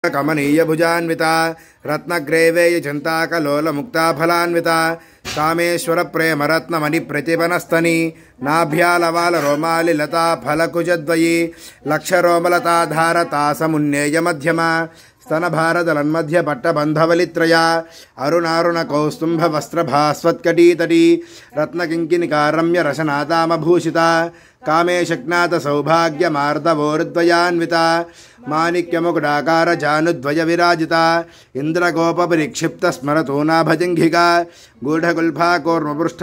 कमनीय भुजान्विता रत्नग्रेवेय चंताकलोल मुक्ता फलान्विता कामेश्वर प्रेम रत्नमणि प्रतिपनस्तनी नाभ्यालवाल रोमालि लता फलकुजद्वयी लक्षरोमलता धारता समुन्नेय मध्यमा स्तन भारदलन्मध्य पट्टबन्धवलित्रया अरुणारुण कौस्तुम्भ वस्त्रभास्वत्कटीतटी रत्नकिङ्किणिका रम्य रशनादामभूषिता कामेशज्ञात सौभाग्य मार्दवोर्द्वयान्विता माणिक्यमुकुटाकार जानुद्वय विराजिता इंद्रगोपपरिक्षिप्त स्मरतूनाभजङ्घिका गूढगुल्फा कूर्मपृष्ठ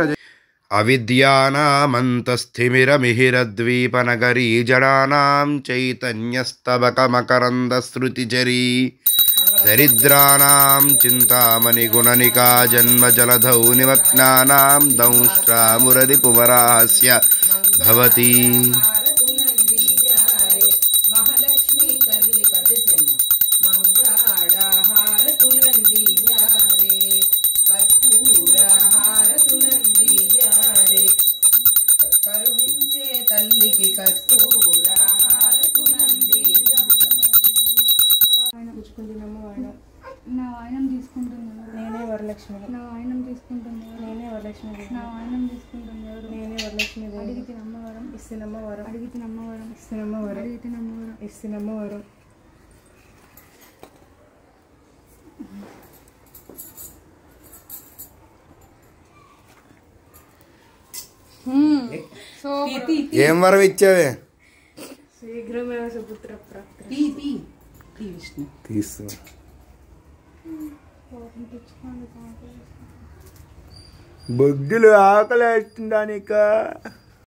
अविद्यानामन्तस्थिमिरमिहिरद्वीपनगरी जडानां चैतन्यस्तबकमकरन्दश्रुतिचरी दरिद्राणां चिन्तामणिगुणनिका जन्मजलधौ निमग्नानां दंष्ट्रामुररिपुवरास्य भवति। నా వాయనం తీసుకుంటున్నాను నేనే వరలక్ష్మి నా వాయనం తీసుకుంటున్నాను నేనే వరలక్ష్మి నా వాయనం తీసుకుంటున్నాను నేనే వరలక్ష్మి అడిగితే నమ్మవరం ఇస్తున్నమ్మ వరం అడిగితే నమ్మవరం ఇస్తున్నమ్మ వరం అడిగితే నమ్మవరం ఇస్తున్నమ్మ వరం సో ఏం వరం ఇచ్చావే శీఘ్రమేవ సుపుత్ర ప్రాప్తి తీసు బొగ్గులు ఆకలేస్తుందానిక